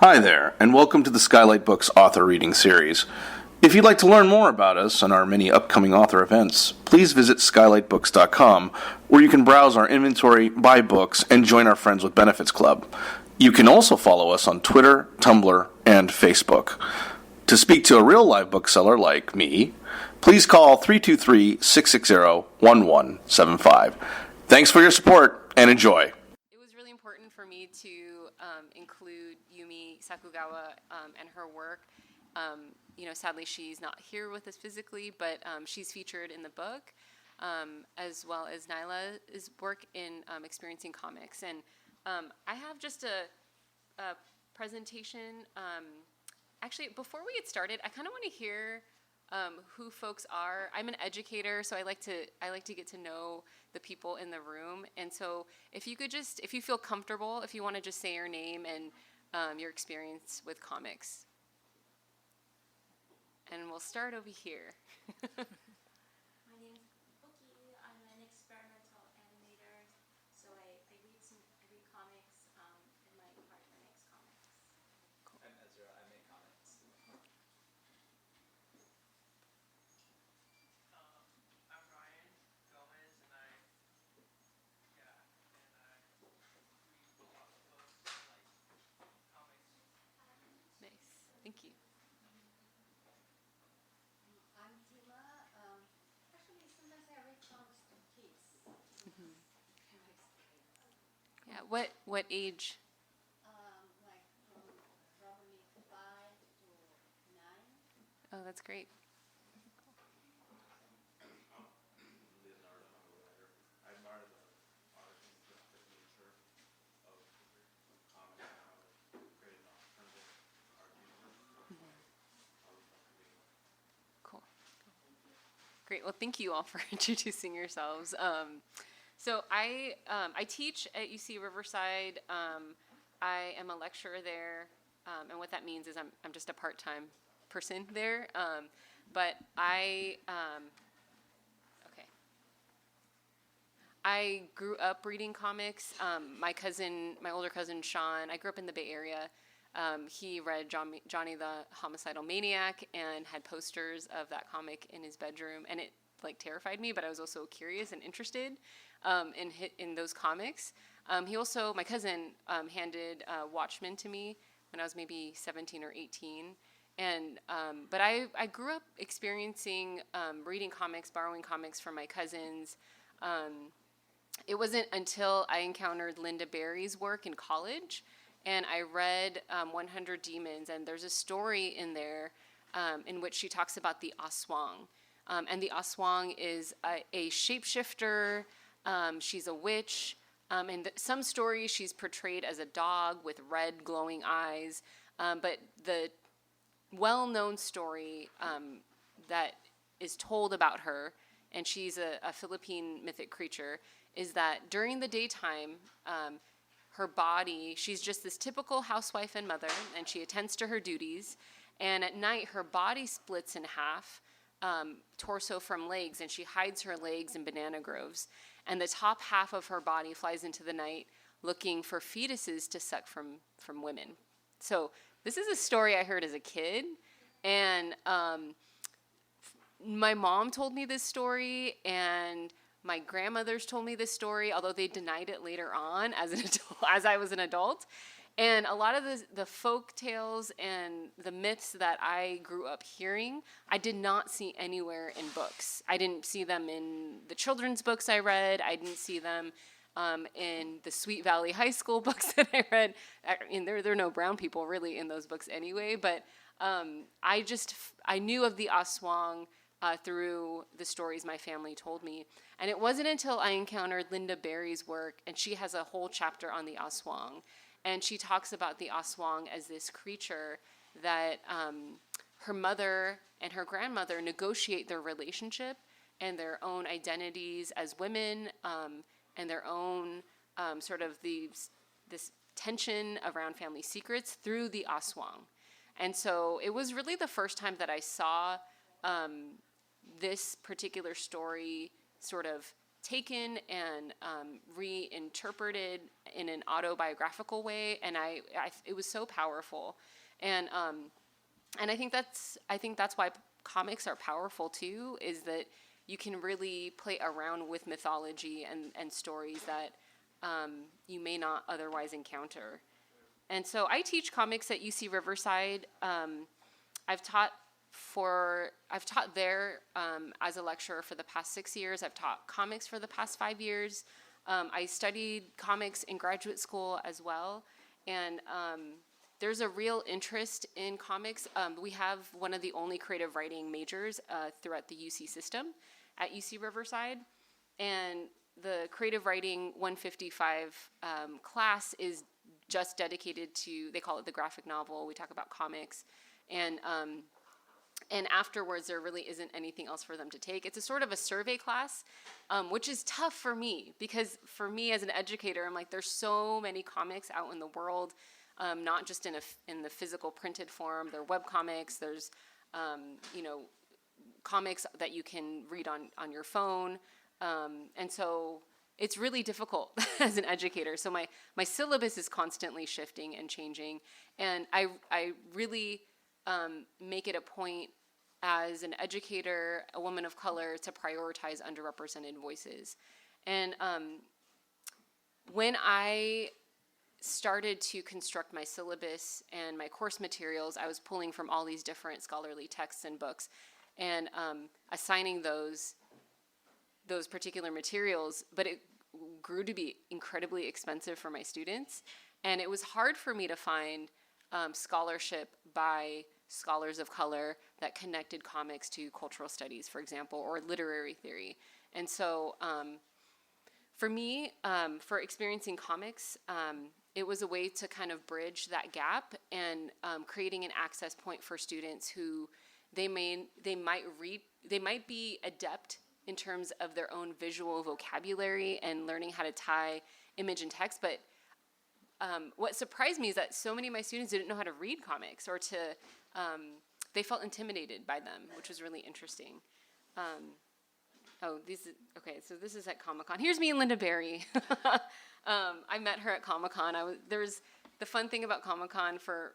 Hi there, and welcome to the Skylight Books author reading series. If you'd like to learn more about us and our many upcoming author events, please visit skylightbooks.com, where you can browse our inventory, buy books, and join our Friends with Benefits Club. You can also follow us on Twitter, Tumblr, and Facebook. To speak to a real live bookseller like me, please call 323-660-1175. Thanks for your support, and enjoy. It was really important for me to include Yumi Sakugawa and her work. Sadly, she's not here with us physically, but she's featured in the book, as well as Nilah's work in experiencing comics. And I have just a presentation. Actually, before we get started, I kind of want to hear who folks are. I'm an educator, so I like to get to know the people in the room. And so if you feel comfortable, if you want to just say your name and your experience with comics. And we'll start over here. My name is Cookie. I'm an experimental animator, so I read comics, and my partner makes comics. Cool. I'm Ezra. I make comics. I'm Ryan Gomez, and I read a lot of books, like comics. Nice. Thank you. I'm Tima. Actually, sometimes I read comics to kids. Mm-hmm. Kind of experience. Yeah. What age? Like from probably 5 to 9. Oh, that's great. Leonardo, I'm a writer. I admire the art and the nature of comics and how it created an alternative art universe. Cool. Great. Well, thank you all for introducing yourselves. So I teach at UC Riverside. I am a lecturer there, and what that means is I'm just a part-time person there. But I grew up reading comics. My older cousin Sean, I grew up in the Bay Area. He read Johnny the Homicidal Maniac and had posters of that comic in his bedroom, and it terrified me, but I was also curious and interested in those comics. My cousin handed Watchmen to me when I was maybe 17 or 18, but I grew up experiencing reading comics, borrowing comics from my cousins. It wasn't until I encountered Linda Berry's work in college, and I read 100 Demons, and there's a story in there in which she talks about the Aswang. And the Aswang is a shapeshifter. She's a witch. In some stories, she's portrayed as a dog with red glowing eyes. But the well-known story that is told about her, and she's a Philippine mythic creature, is that during the daytime, her body, she's just this typical housewife and mother, and she attends to her duties. And at night, her body splits in half, torso from legs, and she hides her legs in banana groves. And the top half of her body flies into the night looking for fetuses to suck from women. So this is a story I heard as a kid, and my mom told me this story, and my grandmothers told me this story, although they denied it later on as I was an adult. And a lot of the folk tales and the myths that I grew up hearing, I did not see anywhere in books. I didn't see them in the children's books I read. I didn't see them in the Sweet Valley High School books that I read. I mean, there are no brown people really in those books anyway, but I knew of the Aswang through the stories my family told me. And it wasn't until I encountered Linda Berry's work, and she has a whole chapter on the Aswang. And she talks about the Aswang as this creature that her mother and her grandmother negotiate their relationship and their own identities as women, and their own sort of this tension around family secrets through the Aswang. And so it was really the first time that I saw this particular story sort of taken and reinterpreted in an autobiographical way, and it was so powerful, and I think that's why comics are powerful too, is that you can really play around with mythology and stories that you may not otherwise encounter. And so I teach comics at UC Riverside. I've taught there as a lecturer for the past 6 years. I've taught comics for the past 5 years. I studied comics in graduate school as well. And there's a real interest in comics. We have one of the only creative writing majors throughout the UC system at UC Riverside. And the creative writing 155 class is just dedicated to, they call it the graphic novel. We talk about comics. And afterwards, there really isn't anything else for them to take. It's a sort of a survey class, which is tough for me, because for me as an educator, I'm like, there's so many comics out in the world, not just in the physical printed form. There are web comics. There's, comics that you can read on your phone. And so it's really difficult as an educator. So my syllabus is constantly shifting and changing. And I really make it a point as an educator, a woman of color, to prioritize underrepresented voices. And when I started to construct my syllabus and my course materials, I was pulling from all these different scholarly texts and books and assigning those particular materials, but it grew to be incredibly expensive for my students. And it was hard for me to find scholarship by scholars of color that connected comics to cultural studies, for example, or literary theory. And so for me, for experiencing comics, it was a way to kind of bridge that gap and creating an access point for students who they might be adept in terms of their own visual vocabulary and learning how to tie image and text. But what surprised me is that so many of my students didn't know how to read comics, or they felt intimidated by them, which was really interesting. Okay, so this is at Comic-Con. Here's me and Linda Berry. I met her at Comic-Con. There's the fun thing about Comic-Con for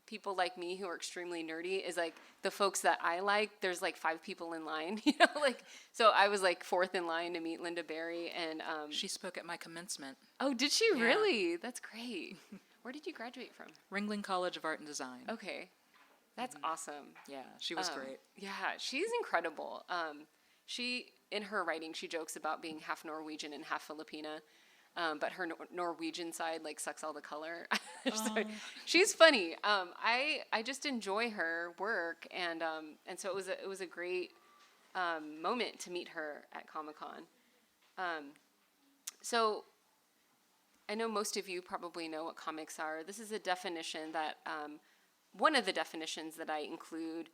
people like me who are extremely nerdy is like the folks that I like, there's like 5 people in line, so I was like 4th in line to meet Linda Berry, and she spoke at my commencement. Oh, did she really? That's great. Where did you graduate from? Ringling College of Art and Design. Okay. That's awesome. Yeah, she was great. Yeah, she's incredible. She, in her writing, she jokes about being half Norwegian and half Filipina. But her Norwegian side like sucks all the color. She's funny. I just enjoy her work, and so it was a great moment to meet her at Comic-Con. So I know most of you probably know what comics are. This is a definition that one of the definitions that I include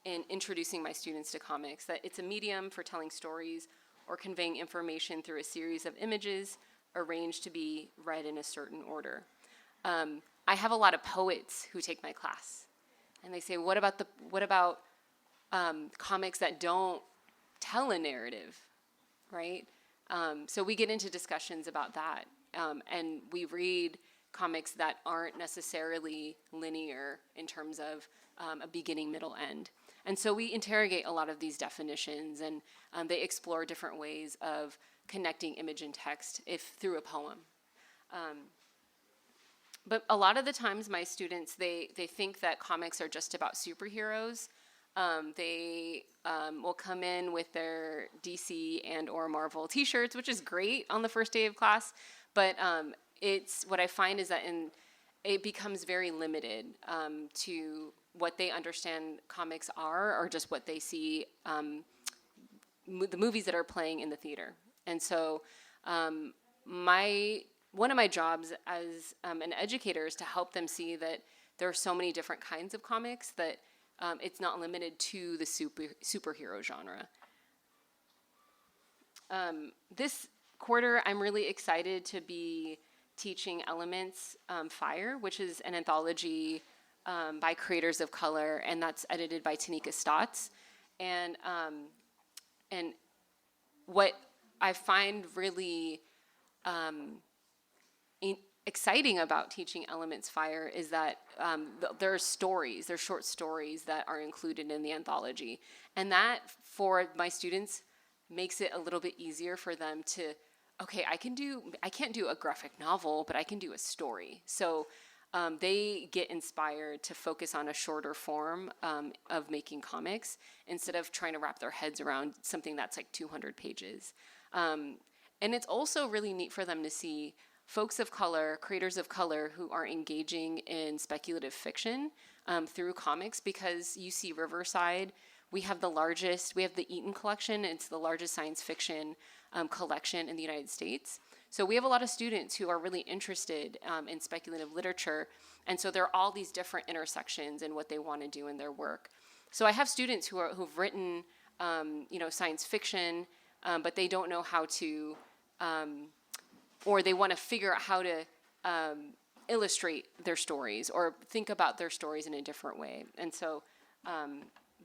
in introducing my students to comics. That it's a medium for telling stories or conveying information through a series of images arranged to be read in a certain order. I have a lot of poets who take my class, and they say, what about comics that don't tell a narrative, right? So we get into discussions about that, and we read comics that aren't necessarily linear in terms of a beginning, middle, end. And so we interrogate a lot of these definitions, and they explore different ways of connecting image and text through a poem. But a lot of the times my students, they think that comics are just about superheroes. They will come in with their DC and or Marvel t-shirts, which is great on the first day of class. But what I find is that it becomes very limited to what they understand comics are, or just what they see, the movies that are playing in the theater. And so one of my jobs as an educator is to help them see that there are so many different kinds of comics, that it's not limited to the superhero genre. This quarter, I'm really excited to be teaching Elements Fire, which is an anthology by creators of color, and that's edited by Tanika Stotts. And what I find really exciting about teaching Elements Fire is that there are stories, there's short stories that are included in the anthology. And that, for my students, makes it a little bit easier for them to, okay, I can't do a graphic novel, but I can do a story. So they get inspired to focus on a shorter form of making comics instead of trying to wrap their heads around something that's like 200 pages. And it's also really neat for them to see folks of color, creators of color who are engaging in speculative fiction through comics, because you see Riverside, we have the Eaton collection. It's the largest science fiction collection in the United States. So we have a lot of students who are really interested in speculative literature. And so there are all these different intersections in what they want to do in their work. So I have students who've written, science fiction, but they don't know how to, or they want to figure out how to illustrate their stories or think about their stories in a different way. And so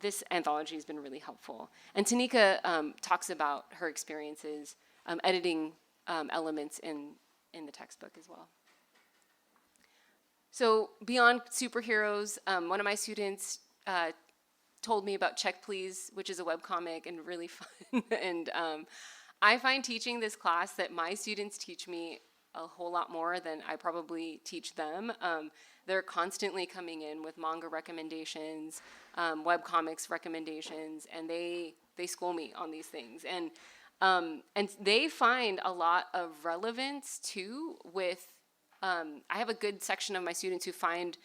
this anthology has been really helpful. And Tanika talks about her experiences editing elements in the textbook as well. So beyond superheroes, one of my students told me about Check Please, which is a webcomic and really fun. And I find teaching this class that my students teach me a whole lot more than I probably teach them. They're constantly coming in with manga recommendations, webcomics recommendations, and they school me on these things. And they find a lot of relevance too with, I have a good section of my students who find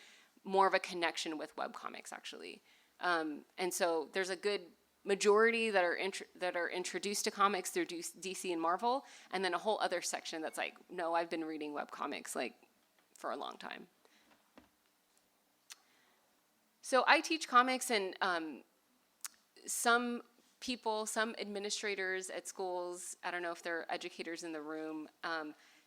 more of a connection with webcomics actually. And so there's a good majority that are introduced to comics through DC and Marvel, and then a whole other section that's like, no, I've been reading webcomics like for a long time. So I teach comics, and some administrators at schools, I don't know if there are educators in the room,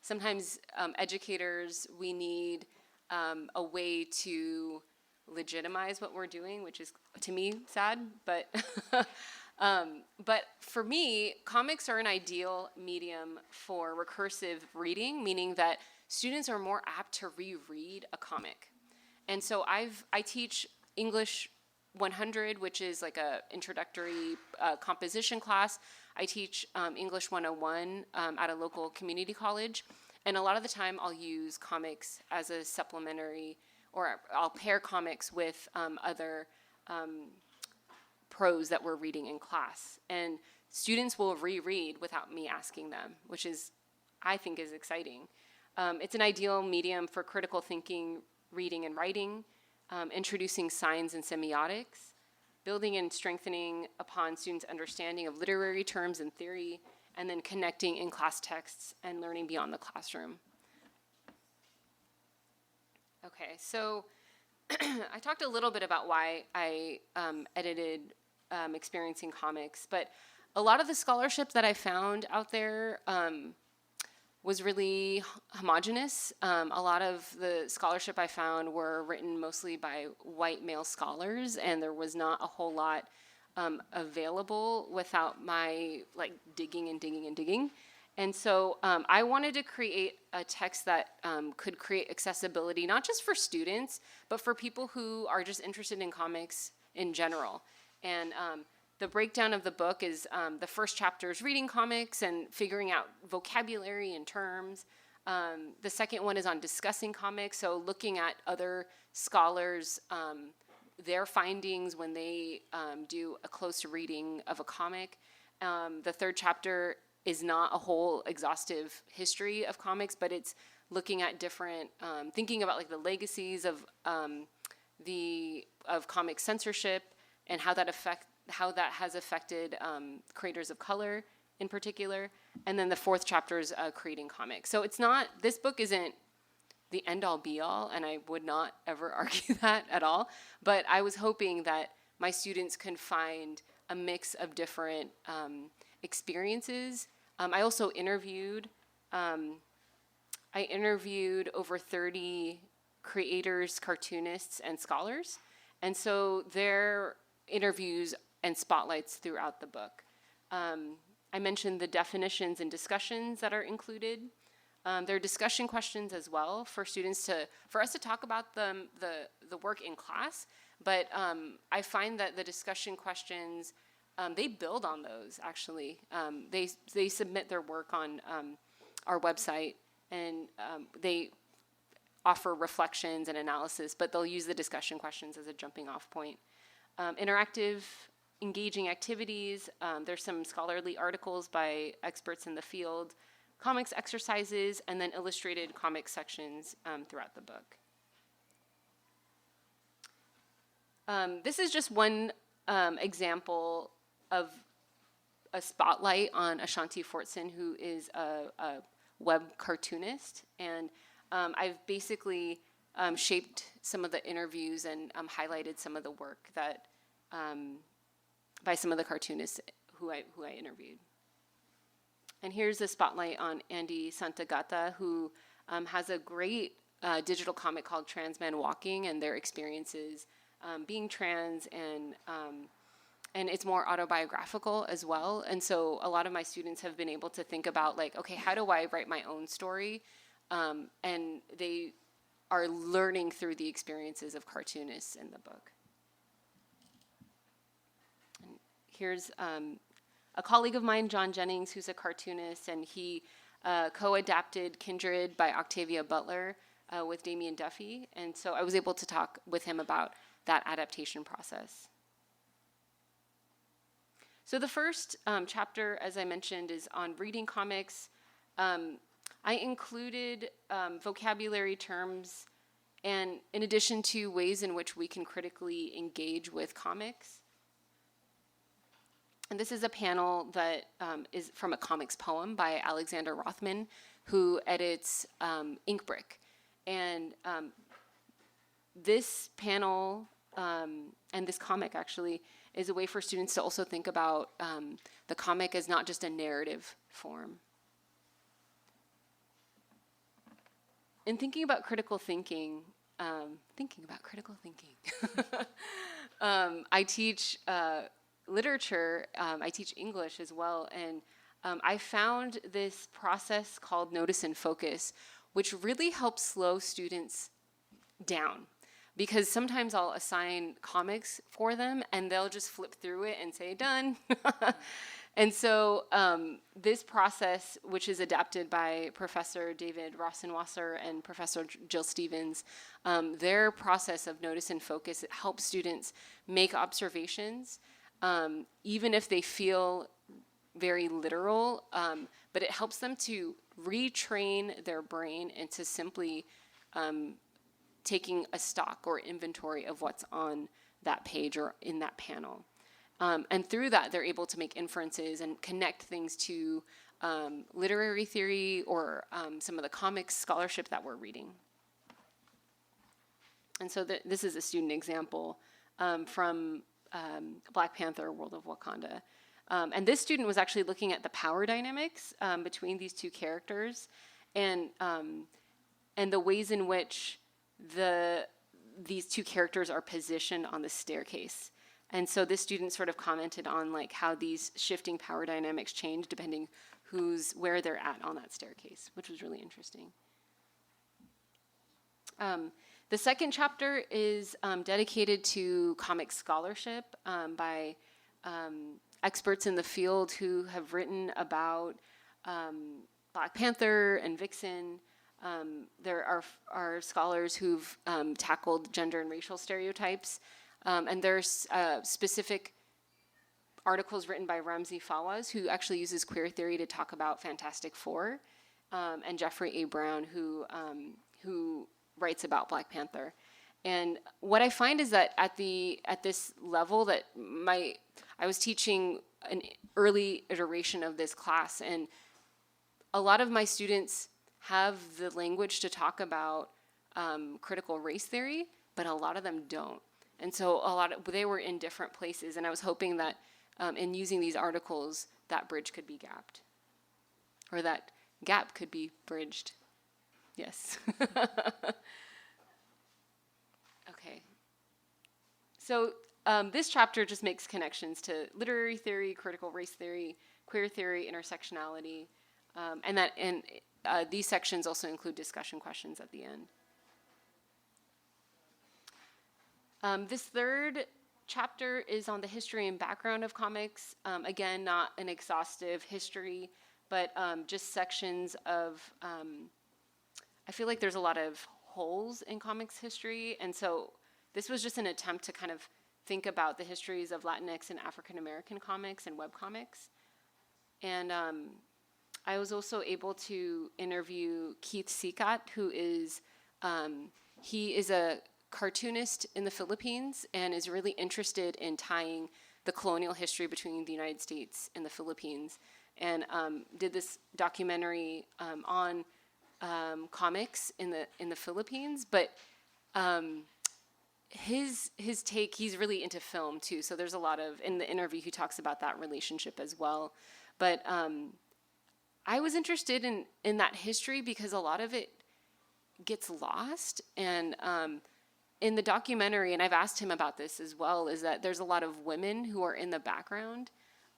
sometimes educators, we need a way to legitimize what we're doing, which is, to me, sad, but but for me, comics are an ideal medium for recursive reading, meaning that students are more apt to reread a comic. And so I teach English 100, which is like a introductory composition class. I teach English 101 at a local community college, and a lot of the time I'll use comics as a supplementary, or I'll pair comics with other prose that we're reading in class. And students will reread without me asking them, which is, I think, is exciting. It's an ideal medium for critical thinking, reading and writing, introducing signs and semiotics, building and strengthening upon students' understanding of literary terms and theory, and then connecting in-class texts and learning beyond the classroom. Okay, so I talked a little bit about why I edited Experiencing Comics, but a lot of the scholarship that I found out there was really homogenous. A lot of the scholarship I found were written mostly by white male scholars, and there was not a whole lot available without my digging. And so I wanted to create a text that could create accessibility, not just for students, but for people who are just interested in comics in general. And the breakdown of the book is the first chapter is reading comics and figuring out vocabulary and terms. The second one is on discussing comics, so looking at other scholars, their findings when they do a close reading of a comic. The third chapter is not a whole exhaustive history of comics, but it's looking at different, thinking about like the legacies of comic censorship and how that has affected creators of color in particular. And then the fourth chapter is creating comics. So it's not, this book isn't the end-all be-all, and I would not ever argue that at all. But I was hoping that my students can find a mix of different experiences. I also interviewed over 30 creators, cartoonists, and scholars. And so their interviews and spotlights throughout the book. I mentioned the definitions and discussions that are included. There are discussion questions as well for students for us to talk about the work in class, but I find that the discussion questions, they build on those actually. They submit their work on our website, and they offer reflections and analysis, but they'll use the discussion questions as a jumping off point. Interactive, engaging activities, there's some scholarly articles by experts in the field, comics exercises, and then illustrated comic sections throughout the book. This is just one example of a spotlight on Ashanti Fortson, who is a web cartoonist. And I've basically shaped some of the interviews and highlighted some of the work that by some of the cartoonists who I interviewed. And here's a spotlight on Andy Santagata, who has a great digital comic called Trans Man Walking, and their experiences being trans, and it's more autobiographical as well. And so a lot of my students have been able to think about, like, okay, how do I write my own story? And they are learning through the experiences of cartoonists in the book. And here's a colleague of mine, John Jennings, who's a cartoonist, and he co-adapted Kindred by Octavia Butler with Damian Duffy. And so I was able to talk with him about that adaptation process. So the first chapter, as I mentioned, is on reading comics. I included vocabulary terms, and in addition to ways in which we can critically engage with comics. And this is a panel that is from a comics poem by Alexander Rothman, who edits Inkbrick. And this panel and this comic actually is a way for students to also think about the comic as not just a narrative form. In thinking about critical thinking, I teach literature, I teach English as well, and I found this process called notice and focus, which really helps slow students down. Because sometimes I'll assign comics for them, and they'll just flip through it and say, done. And so this process, which is adapted by Professor David Rosenwasser and Professor Jill Stevens, their process of notice and focus, it helps students make observations, even if they feel very literal, but it helps them to retrain their brain into simply taking a stock or inventory of what's on that page or in that panel. And through that, they're able to make inferences and connect things to literary theory or some of the comics scholarship that we're reading. And so this is a student example from Black Panther, World of Wakanda. And this student was actually looking at the power dynamics between these two characters and the ways in which these two characters are positioned on the staircase. And so this student sort of commented on like how these shifting power dynamics change depending where they're at on that staircase, which was really interesting. The second chapter is dedicated to comic scholarship by experts in the field who have written about Black Panther and Vixen. There are scholars who've tackled gender and racial stereotypes. And there's specific articles written by Ramzi Fawaz, who actually uses queer theory to talk about Fantastic Four, and Jeffrey A. Brown, who writes about Black Panther. And what I find is that at this level that I was teaching an early iteration of this class, and a lot of my students have the language to talk about critical race theory, but a lot of them don't. And so they were in different places, and I was hoping that in using these articles, that bridge could be gapped, or that gap could be bridged. Yes. Okay. So this chapter just makes connections to literary theory, critical race theory, queer theory, intersectionality, and these sections also include discussion questions at the end. This third chapter is on the history and background of comics. Again, not an exhaustive history, but just sections of, I feel like there's a lot of holes in comics history, and so this was just an attempt to kind of think about the histories of Latinx and African American comics and webcomics. And I was also able to interview Keith Sikat, who is, he is a cartoonist in the Philippines and is really interested in tying the colonial history between the United States and the Philippines, and did this documentary on comics in the Philippines. But his take, he's really into film too, so there's a lot of, in the interview he talks about that relationship as well. But I was interested in that history because a lot of it gets lost, and in the documentary, and I've asked him about this as well, is that there's a lot of women who are in the background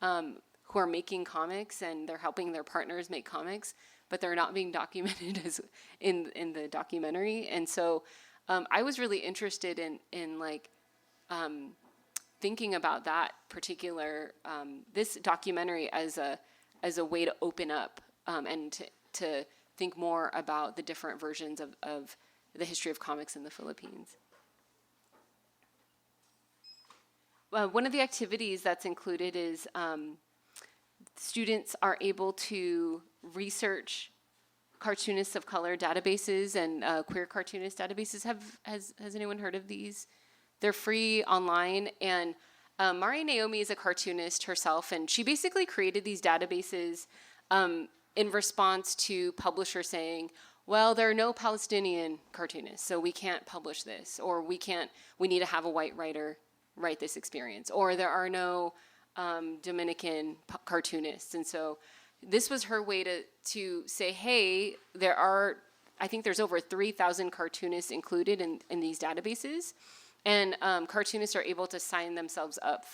who are making comics, and they're helping their partners make comics, but they're not being documented as in the documentary. And so I was really interested in like thinking about that particular this documentary as a way to open up and to think more about the different versions of the history of comics in the Philippines. One of the activities that's included is students are able to research cartoonists of color databases and queer cartoonist databases. Has anyone heard of these? They're free online, and Mari Naomi is a cartoonist herself, and she basically created these databases in response to publishers saying, well, there are no Palestinian cartoonists, so we can't publish this, or we need to have a white writer write this experience, or there are no Dominican cartoonists. And so this was her way to say, hey, I think there's over 3,000 cartoonists included in these databases, and cartoonists are able to sign themselves up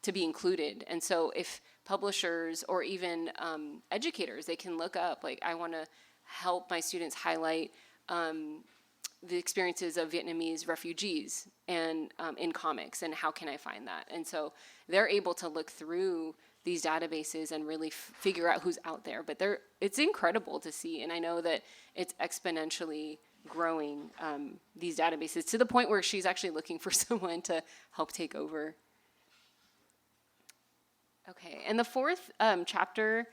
to be included. And so if publishers or even educators, they can look up, like, I want to help my students highlight the experiences of Vietnamese refugees and in comics, and how can I find that? And so they're able to look through these databases and really figure out who's out there. But it's incredible to see, and I know that it's exponentially growing, these databases, to the point where she's actually looking for someone to help take over. Okay, and the fourth chapter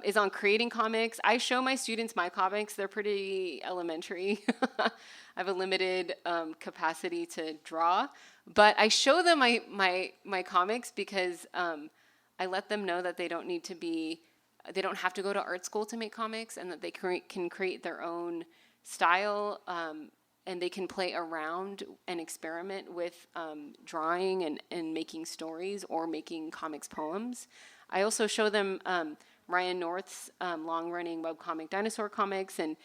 is on creating comics. I show my students my comics. They're pretty elementary. I have a limited capacity to draw, but I show them my comics because I let them know that they don't have to go to art school to make comics, and that they can create their own style, and they can play around and experiment with drawing and making stories or making comics poems. I also show them Ryan North's long-running webcomic Dinosaur Comics, and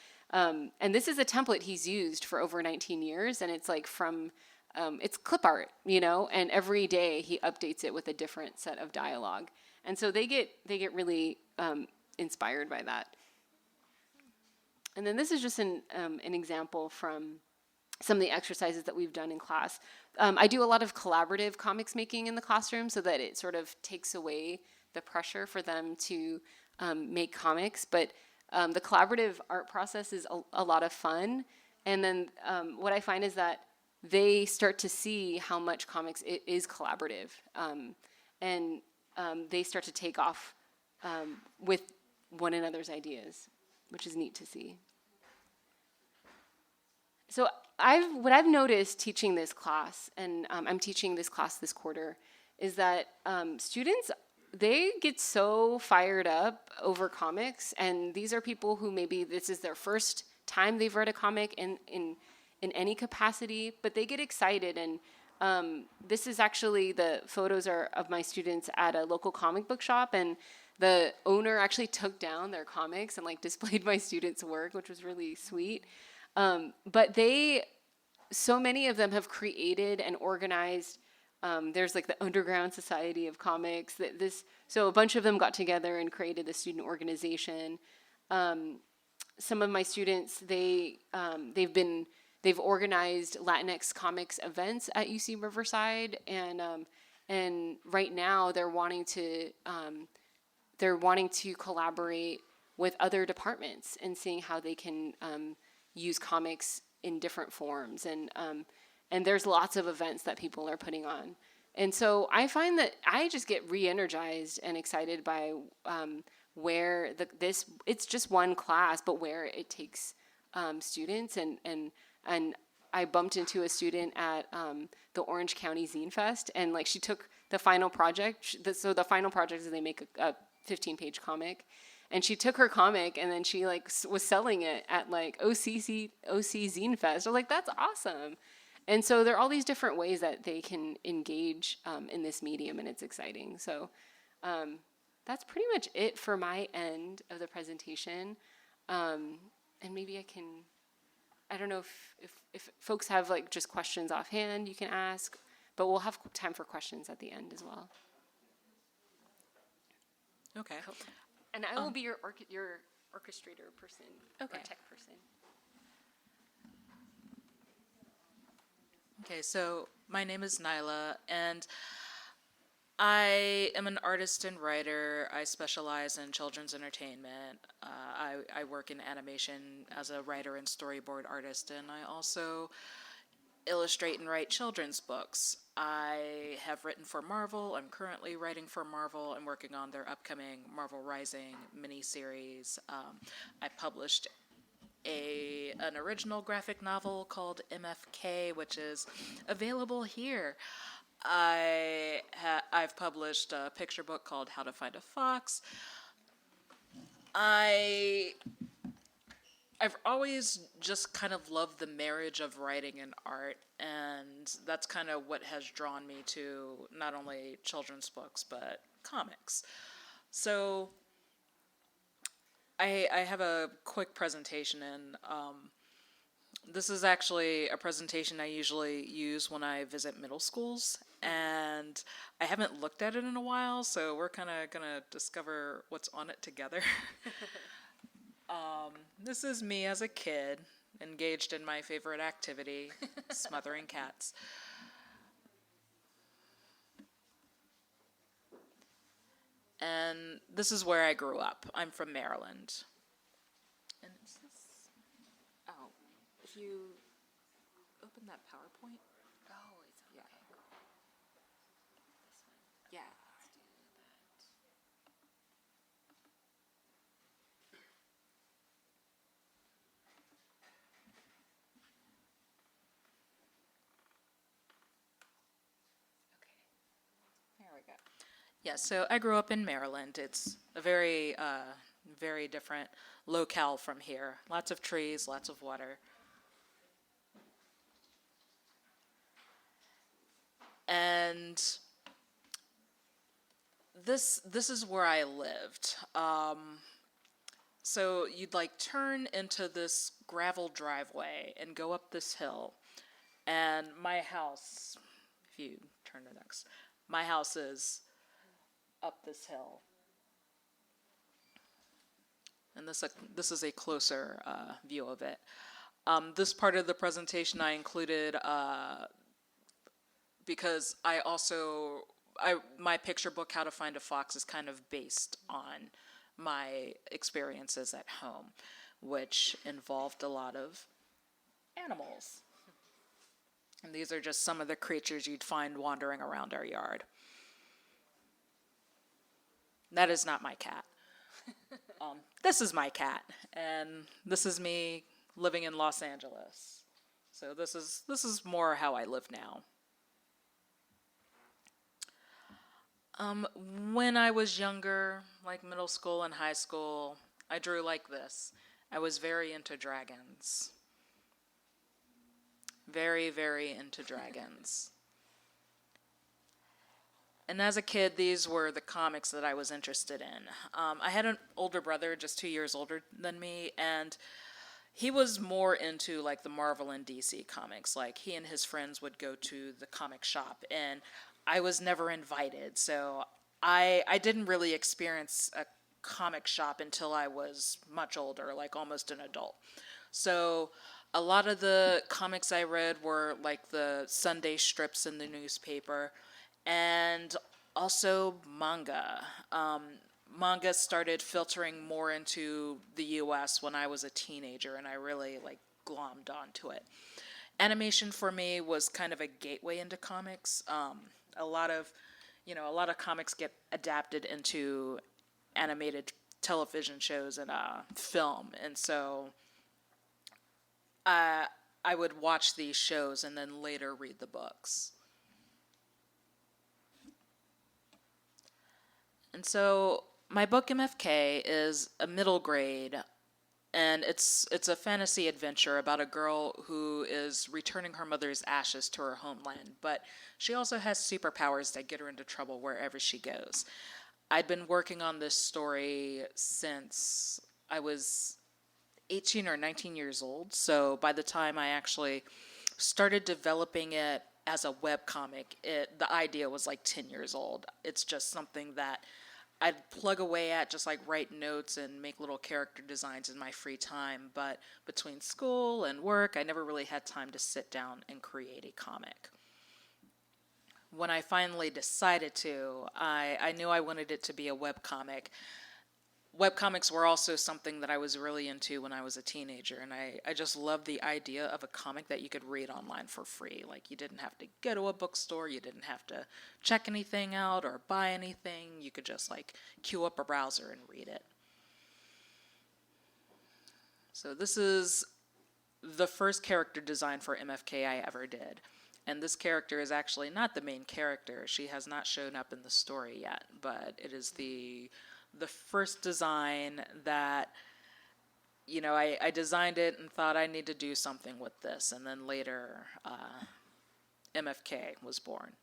this is a template he's used for over 19 years, and it's like it's clip art, and every day he updates it with a different set of dialogue, and so they get really inspired by that. And then this is just an example from some of the exercises that we've done in class. I do a lot of collaborative comics making in the classroom, so that it sort of takes away the pressure for them to make comics. But the collaborative art process is a lot of fun. And then what I find is that they start to see how much comics is collaborative. And they start to take off with one another's ideas, which is neat to see. So what I've noticed teaching this class, and I'm teaching this class this quarter, is that students, they get so fired up over comics, and these are people who maybe this is their first time they've read a comic in any capacity, but they get excited. And this is actually, the photos are of my students at a local comic book shop, and the owner actually took down their comics and like displayed my students' work, which was really sweet. But so many of them have created and organized There's like the Underground Society of Comics. So a bunch of them got together and created the student organization. Some of my students, they've organized Latinx comics events at UC Riverside, and right now they're wanting to collaborate with other departments and seeing how they can use comics in different forms, and there's lots of events that people are putting on. And so I find that I just get re-energized and excited by where it's just one class, but where it takes students. And I bumped into a student at the Orange County Zine Fest, and like she took the final project. So the final project is they make a 15-page comic. And she took her comic and then she like was selling it at like OC Zine Fest. I was like, that's awesome. And so there are all these different ways that they can engage in this medium, and it's exciting. So that's pretty much it for my end of the presentation. And maybe I don't know if folks have like just questions offhand you can ask, but we'll have time for questions at the end as well. Okay. And I will be your orchestrator person, Okay. or tech person. Okay, so my name is Nilah, and I am an artist and writer. I specialize in children's entertainment. I work in animation as a writer and storyboard artist, and I also illustrate and write children's books. I have written for Marvel. I'm currently writing for Marvel. I'm working on their upcoming Marvel Rising miniseries. I published an original graphic novel called MFK, which is available here. I've published a picture book called How to Find a Fox. I've always just kind of loved the marriage of writing and art, and that's kind of what has drawn me to not only children's books, but comics. So I have a quick presentation, and this is actually a presentation I usually use when I visit middle schools, and I haven't looked at it in a while, so we're kind of going to discover what's on it together. This is me as a kid, engaged in my favorite activity, smothering cats. And this is where I grew up. I'm from Maryland. And is this... Oh, if you open that PowerPoint. Oh, it's Yeah. This one. Yeah. Let's do that. Okay. There we go. Yeah, so I grew up in Maryland. It's a very, very different locale from here. Lots of trees, lots of water. And this is where I lived. So you'd like turn into this gravel driveway and go up this hill. And my house, if you turn to next, my house is up this hill. And this is a closer view of it. This part of the presentation I included because my picture book, How to Find a Fox, is kind of based on my experiences at home, which involved a lot of animals. And these are just some of the creatures you'd find wandering around our yard. That is not my cat. This is my cat, and this is me living in Los Angeles. So this is more how I live now. When I was younger, like middle school and high school, I drew like this. I was very into dragons. Very, very into dragons. And as a kid, these were the comics that I was interested in. I had an older brother, just 2 years older than me, and he was more into like the Marvel and DC comics. Like he and his friends would go to the comic shop, and I was never invited. So I didn't really experience a comic shop until I was much older, like almost an adult. So a lot of the comics I read were like the Sunday strips in the newspaper and also manga. Manga started filtering more into the US when I was a teenager, and I really like glommed onto it. Animation for me was kind of a gateway into comics. A lot of, a lot of comics get adapted into animated television shows and film, and so I would watch these shows and then later read the books. And so my book MFK is a middle grade, and it's a fantasy adventure about a girl who is returning her mother's ashes to her homeland, but she also has superpowers that get her into trouble wherever she goes. I'd been working on this story since I was 18 or 19 years old, so by the time I actually started developing it as a webcomic, the idea was like 10 years old. It's just something that I'd plug away at, just like write notes and make little character designs in my free time. But between school and work, I never really had time to sit down and create a comic. When I finally decided to, I knew I wanted it to be a webcomic. Webcomics were also something that I was really into when I was a teenager, and I just loved the idea of a comic that you could read online for free. Like, you didn't have to go to a bookstore, you didn't have to check anything out or buy anything. You could just like queue up a browser and read it. So this is the first character design for MFK I ever did. And this character is actually not the main character. She has not shown up in the story yet, but it is the first design that, I designed it and thought I need to do something with this. And then later, MFK was born.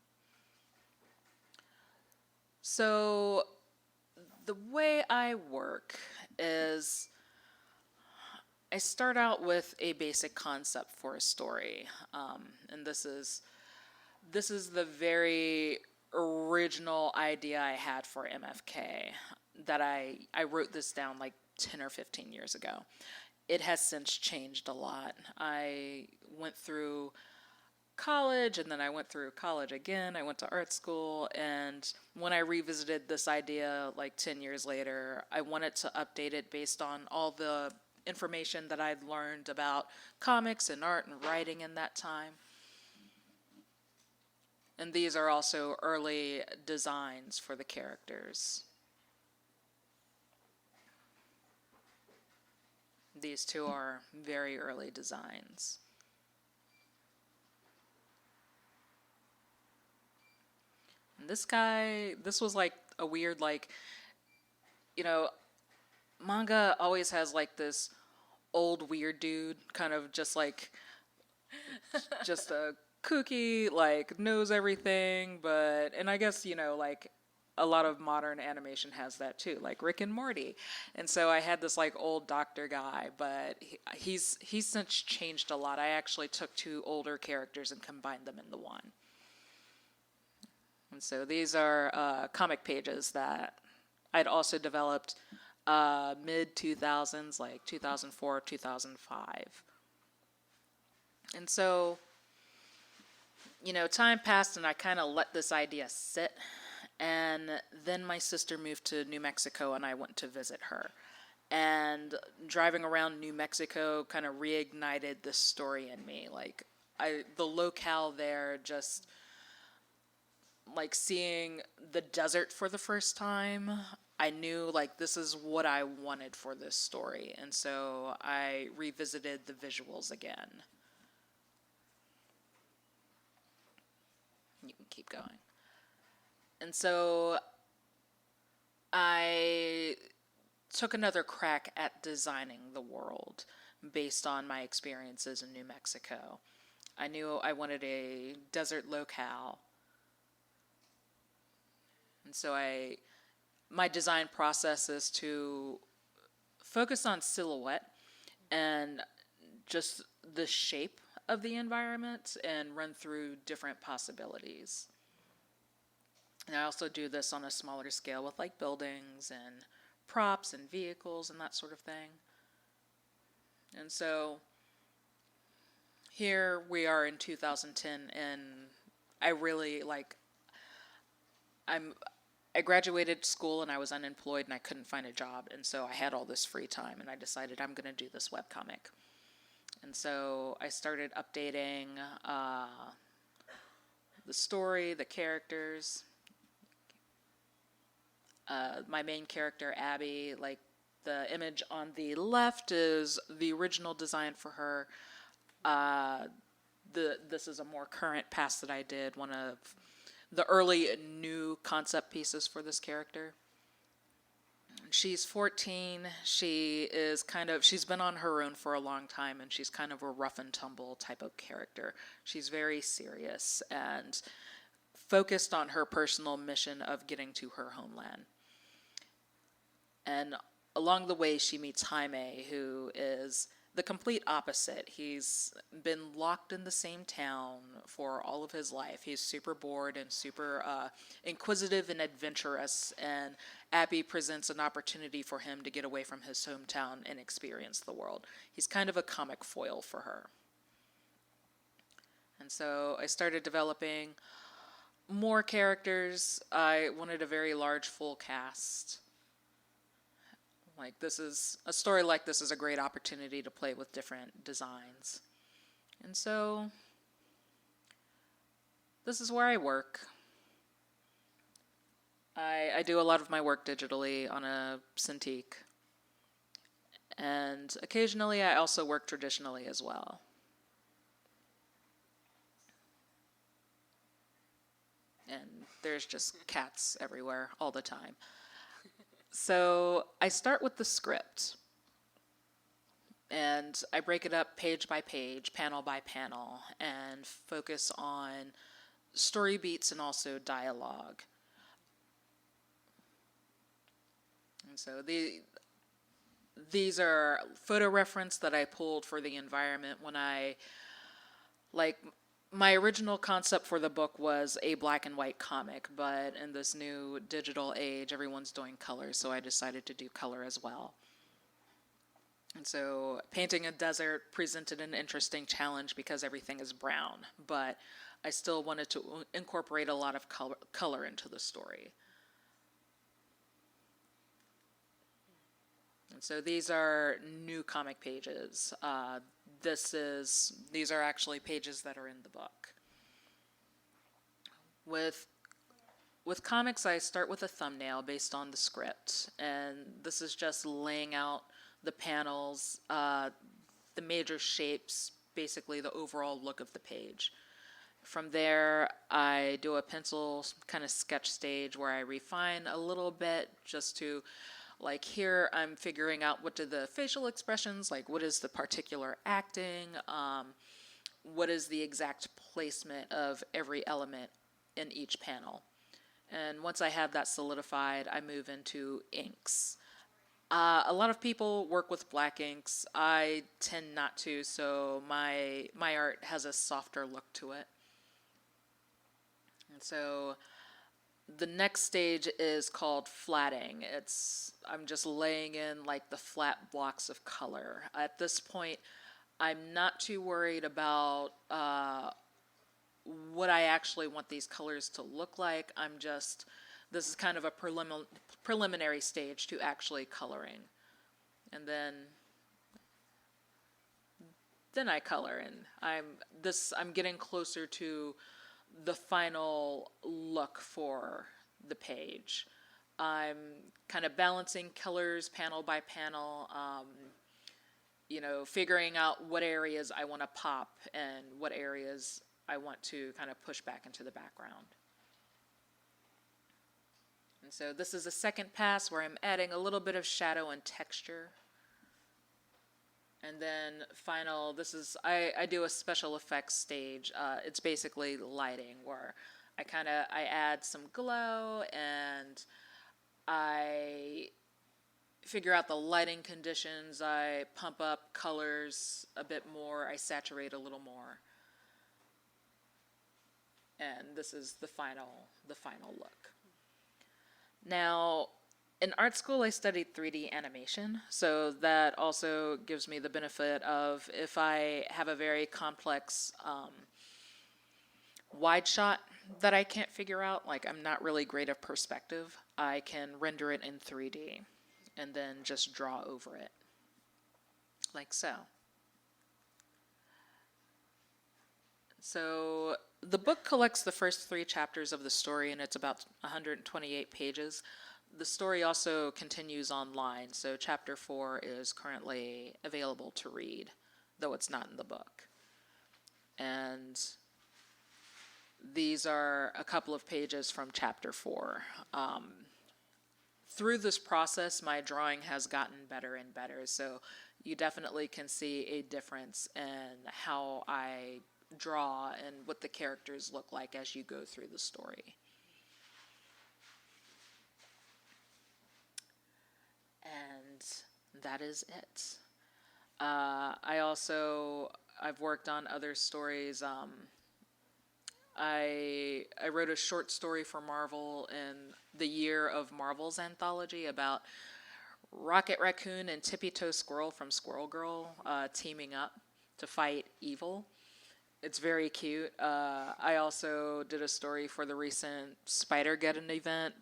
So the way I work is I start out with a basic concept for a story. And this is the very original idea I had for MFK that I wrote this down like 10 or 15 years ago. It has since changed a lot. I went through college, and then I went through college again. I went to art school, and when I revisited this idea like 10 years later, I wanted to update it based on all the information that I'd learned about comics and art and writing in that time. And these are also early designs for the characters. These two are very early designs. And this was like a weird, manga always has like this old weird dude, kind of just like, just a kooky, like knows everything, and I guess, like a lot of modern animation has that too, like Rick and Morty. And so I had this like old doctor guy, but he's since changed a lot. I actually took two older characters and combined them into one. And so these are comic pages that I'd also developed mid-2000s, like 2004, 2005. And so, time passed and I kind of let this idea sit. And then my sister moved to New Mexico and I went to visit her. And driving around New Mexico kind of reignited this story in me. Like, the locale there, just like seeing the desert for the first time, I knew like this is what I wanted for this story. And so I revisited the visuals again. You can keep going. And so I took another crack at designing the world based on my experiences in New Mexico. I knew I wanted a desert locale. And so my design process is to focus on silhouette and just the shape of the environment and run through different possibilities. And I also do this on a smaller scale with like buildings and props and vehicles and that sort of thing. And so here we are in 2010, and I really I graduated school and I was unemployed and I couldn't find a job, and so I had all this free time and I decided I'm going to do this webcomic. And so I started updating the story, the characters. My main character, Abby, like the image on the left is the original design for her. This is a more current pass that I did, one of the early new concept pieces for this character. She's 14. She's been on her own for a long time, and she's kind of a rough and tumble type of character. She's very serious and focused on her personal mission of getting to her homeland. And along the way, she meets Jaime, who is the complete opposite. He's been locked in the same town for all of his life. He's super bored and super inquisitive and adventurous, and Abby presents an opportunity for him to get away from his hometown and experience the world. He's kind of a comic foil for her. And so I started developing more characters. I wanted a very large full cast. Like, this is a story like this is a great opportunity to play with different designs. And so this is where I work. I do a lot of my work digitally on a Cintiq. And occasionally I also work traditionally as well. And there's just cats everywhere all the time. So I start with the script, and I break it up page by page, panel by panel, and focus on story beats and also dialogue. And so these are photo reference that I pulled for the environment when my original concept for the book was a black and white comic, but in this new digital age, everyone's doing color, so I decided to do color as well. And so painting a desert presented an interesting challenge because everything is brown, but I still wanted to incorporate a lot of color into the story. And so these are new comic pages. These are actually pages that are in the book. With comics, I start with a thumbnail based on the script, and this is just laying out the panels, the major shapes, basically the overall look of the page. From there, I do a pencil kind of sketch stage where I refine a little bit just to, like here, I'm figuring out what do the facial expressions, like what is the particular acting, what is the exact placement of every element in each panel. And once I have that solidified, I move into inks. A lot of people work with black inks. I tend not to, so my art has a softer look to it. And so the next stage is called flatting. I'm just laying in like the flat blocks of color. At this point, I'm not too worried about what I actually want these colors to look like. This is kind of a preliminary stage to actually coloring. And then I color, and I'm getting closer to the final look for the page. I'm kind of balancing colors panel by panel, figuring out what areas I want to pop and what areas I want to kind of push back into the background. And so this is a second pass where I'm adding a little bit of shadow and texture. And then final, I do a special effects stage. It's basically lighting where I add some glow and I figure out the lighting conditions. I pump up colors a bit more. I saturate a little more. And this is the final look. Now, in art school, I studied 3D animation, so that also gives me the benefit of if I have a very complex wide shot that I can't figure out, like I'm not really great at perspective, I can render it in 3D and then just draw over it, like so. So the book collects the first 3 chapters of the story, and it's about 128 pages. The story also continues online, so chapter 4 is currently available to read, though it's not in the book. And these are a couple of pages from chapter 4. Through this process, my drawing has gotten better and better, so you definitely can see a difference in how I draw and what the characters look like as you go through the story. And that is it. I've worked on other stories. I wrote a short story for Marvel in the year of Marvel's anthology about Rocket Raccoon and Tippy Toe Squirrel from Squirrel Girl teaming up to fight evil. It's very cute. I also did a story for the recent Spider-Geddon event.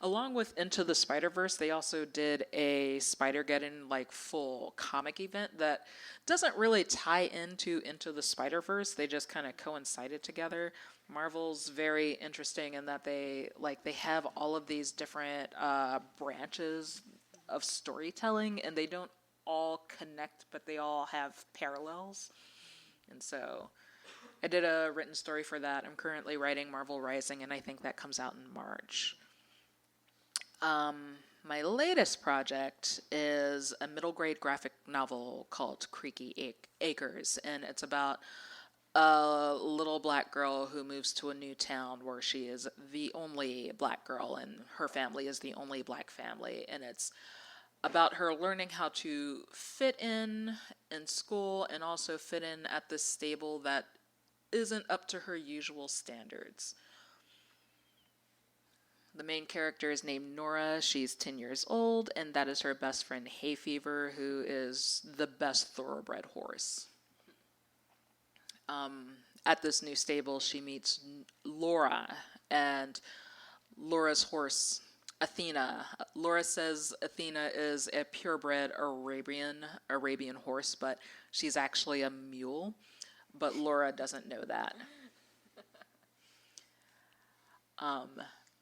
Along with Into the Spider-Verse, they also did a Spider-Geddon full comic event that doesn't really tie into the Spider-Verse. They just kind of coincided together. Marvel's very interesting in that they have all of these different branches of storytelling, and they don't all connect, but they all have parallels. And so I did a written story for that. I'm currently writing Marvel Rising, and I think that comes out in March. My latest project is a middle grade graphic novel called Creaky Acres, and it's about a little black girl who moves to a new town where she is the only black girl, and her family is the only black family, and it's about her learning how to fit in school and also fit in at this stable that isn't up to her usual standards. The main character is named Nora. She's 10 years old, and that is her best friend Hay Fever, who is the best thoroughbred horse. At this new stable, she meets Laura and Laura's horse, Athena. Laura says Athena is a purebred Arabian horse, but she's actually a mule. But Laura doesn't know that.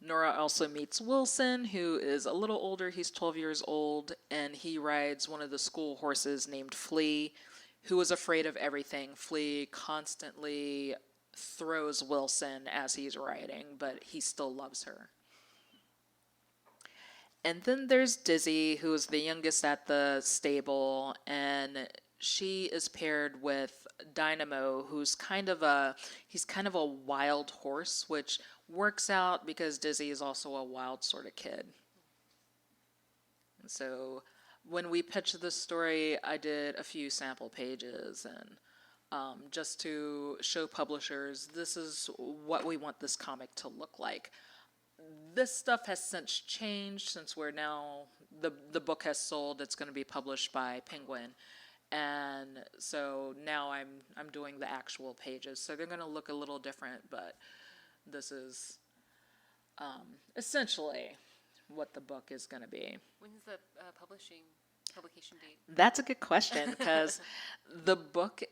Nora also meets Wilson, who is a little older. He's 12 years old, and he rides one of the school horses named Flea, who is afraid of everything. Flea constantly throws Wilson as he's riding, but he still loves her. And then there's Dizzy, who is the youngest at the stable, and she is paired with Dynamo, who's kind of a wild horse, which works out because Dizzy is also a wild sort of kid. And so when we pitched this story, I did a few sample pages and just to show publishers, this is what we want this comic to look like. This stuff has since changed since we're now, the book has sold. It's going to be published by Penguin. And so now I'm doing the actual pages. So they're going to look a little different, but this is essentially what the book is going to be. When's the publication date? That's a good question, because the book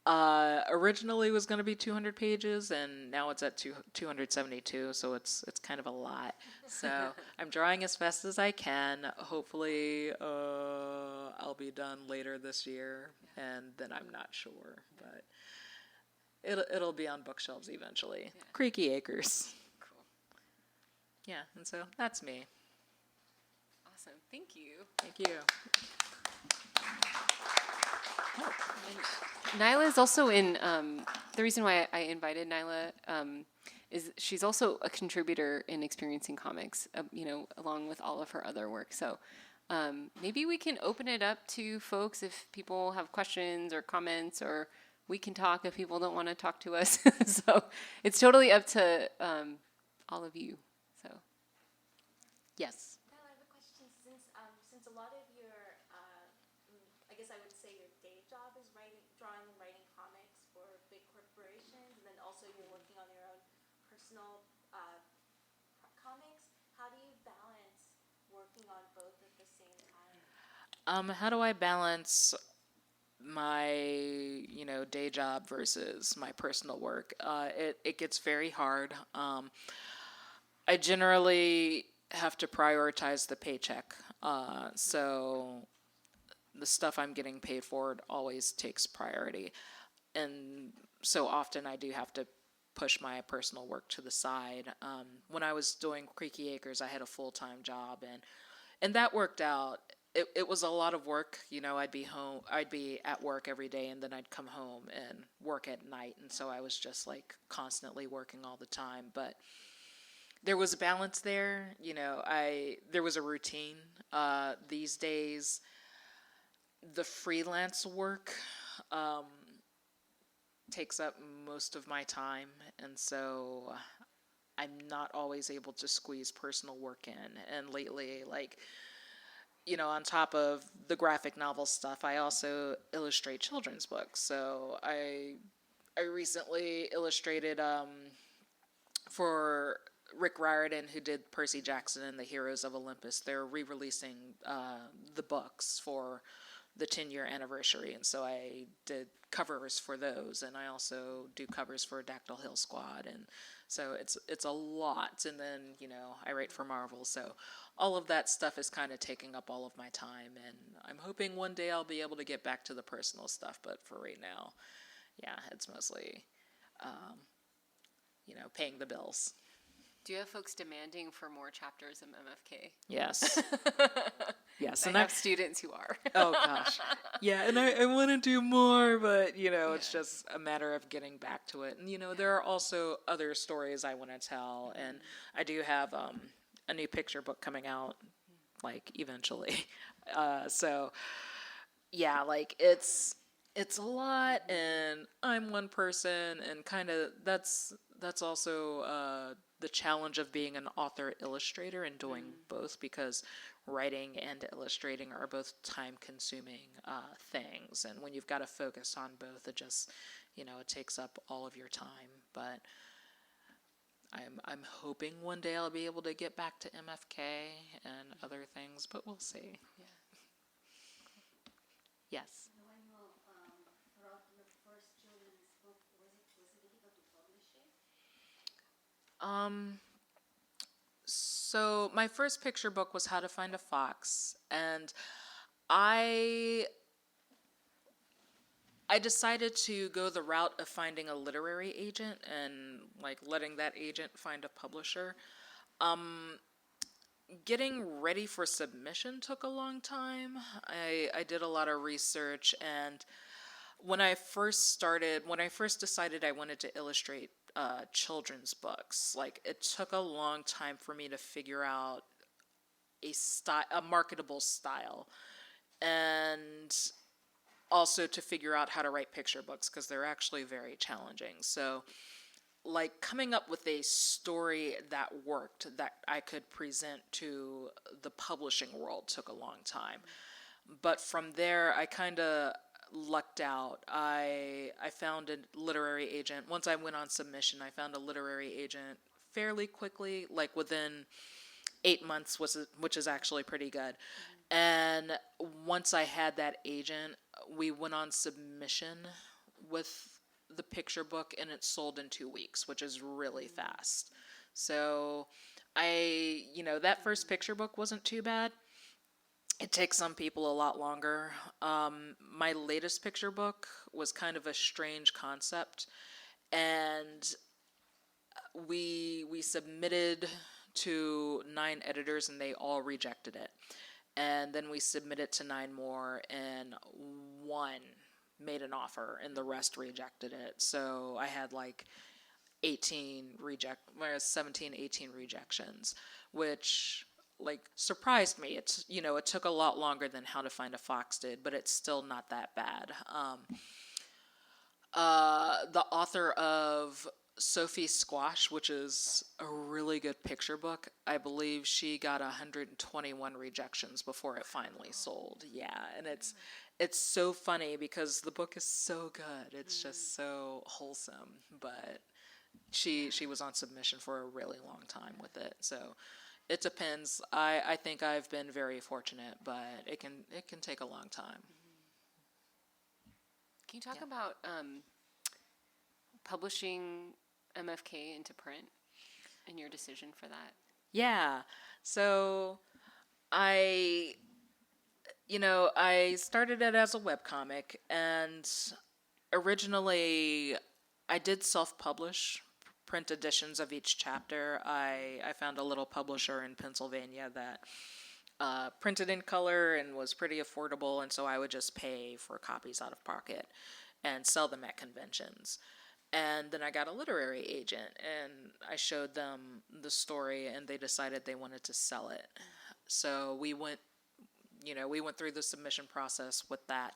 originally was going to be 200 pages, and now it's at 272, so it's kind of a lot. So I'm drawing as fast as I can. Hopefully I'll be done later this year, and then I'm not sure, but it'll be on bookshelves eventually. Yeah. Creaky Acres. Cool. Yeah, and so that's me. Awesome. Thank you. Thank you. Nilah is also in, the reason why I invited Nilah is she's also a contributor in Experiencing Comics, along with all of her other work. So maybe we can open it up to folks if people have questions or comments, or we can talk if people don't want to talk to us. So it's totally up to all of you. So Yes. Now I have a question. Since a lot of your, I guess I would say your day job is drawing and writing comics for big corporations, and then also you're working on your own personal comics. How do you balance working on both at the same time? How do I balance my day job versus my personal work? It gets very hard. I generally have to prioritize the paycheck. So the stuff I'm getting paid for always takes priority. And so often I do have to push my personal work to the side. When I was doing Creaky Acres, I had a full-time job, and that worked out. It was a lot of work. I'd be at work every day, and then I'd come home and work at night. And so I was just like constantly working all the time. But there was a balance there. There was a routine. These days, the freelance work takes up most of my time, and so I'm not always able to squeeze personal work in. And lately, on top of the graphic novel stuff, I also illustrate children's books. So I recently illustrated for Rick Riordan, who did Percy Jackson and the Heroes of Olympus. They're re-releasing the books for the 10-year anniversary, and so I did covers for those, and I also do covers for Dactyl Hill Squad, and so it's a lot. And then I write for Marvel, so all of that stuff is kind of taking up all of my time, and I'm hoping one day I'll be able to get back to the personal stuff, but for right now, yeah, it's mostly paying the bills. Do you have folks demanding for more chapters of MFK? Yes. Yes, I have students who are. Oh gosh, yeah, and I want to do more, but it's just a matter of getting back to it. And there are also other stories I want to tell, and I do have a new picture book coming out, eventually. So yeah, it's a lot, and I'm one person, and kind of that's also the challenge of being an author illustrator and doing both, because writing and illustrating are both time-consuming things, and when you've got to focus on both, it just it takes up all of your time. But I'm hoping one day I'll be able to get back to MFK and other things, but we'll see. Yeah. Yes. When you wrote your first children's book, was it difficult to publish it? So my first picture book was How to Find a Fox, and I decided to go the route of finding a literary agent and letting that agent find a publisher. Getting ready for submission took a long time. I did a lot of research, and when I first decided I wanted to illustrate children's books, it took a long time for me to figure out a marketable style, and also to figure out how to write picture books, because they're actually very challenging. So coming up with a story that worked, that I could present to the publishing world, took a long time. But from there, I kind of lucked out. I found a literary agent. Once I went on submission, I found a literary agent fairly quickly, within 8 months, which is actually pretty good. And once I had that agent, we went on submission with the picture book, and it sold in 2 weeks, which is really fast. So that first picture book wasn't too bad. It takes some people a lot longer. My latest picture book was kind of a strange concept, and we submitted to 9 editors, and they all rejected it. And then we submitted to 9 more, and 1 made an offer, and the rest rejected it. So I had 18 rejections, which surprised me. It's it took a lot longer than How to Find a Fox did, but it's still not that bad. The author of Sophie Squash, which is a really good picture book. I believe she got 121 rejections before it finally sold. Yeah, and it's so funny because the book is so good. It's just so wholesome, but she was on submission for a really long time with it. So it depends. I think I've been very fortunate, but it can take a long time. Can you talk about publishing MFK into print and your decision for that? Yeah. So I started it as a webcomic, and originally I did self-publish print editions of each chapter. I found a little publisher in Pennsylvania that printed in color and was pretty affordable, and so I would just pay for copies out of pocket and sell them at conventions. And then I got a literary agent, and I showed them the story, and they decided they wanted to sell it. So we went through the submission process with that,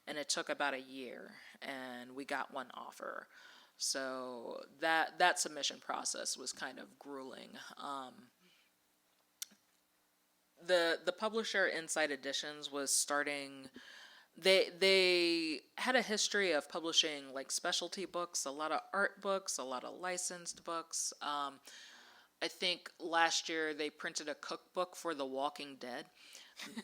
and it took about a year, and we got one offer. So that submission process was kind of grueling. The publisher Inside Editions was starting. They had a history of publishing like specialty books, a lot of art books, a lot of licensed books. I think last year they printed a cookbook for The Walking Dead.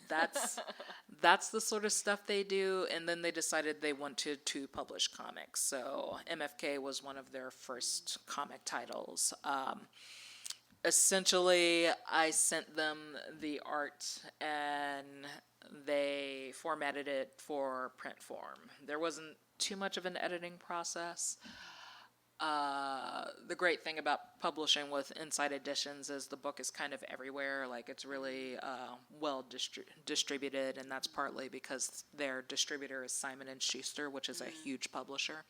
That's the sort of stuff they do. And then they decided they wanted to publish comics. So MFK was one of their first comic titles. Essentially, I sent them the art and they formatted it for print form. There wasn't too much of an editing process. The great thing about publishing with Inside Editions is the book is kind of everywhere. Like, it's really well distributed, and that's partly because their distributor is Simon & Schuster, which is a huge publisher.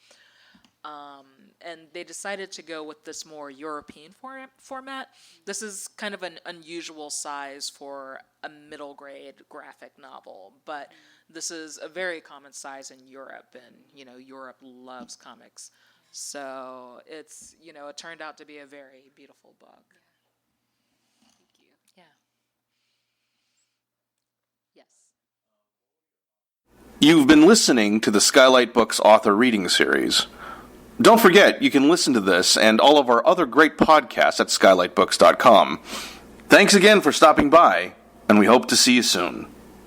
And they decided to go with this more European format. This is kind of an unusual size for a middle grade graphic novel, but this is a very common size in Europe, and Europe loves comics. So it's it turned out to be a very beautiful book. Thank you. Yeah. Yes. You've been listening to the Skylight Books author reading series. Don't forget, you can listen to this and all of our other great podcasts at skylightbooks.com. Thanks again for stopping by, and we hope to see you soon.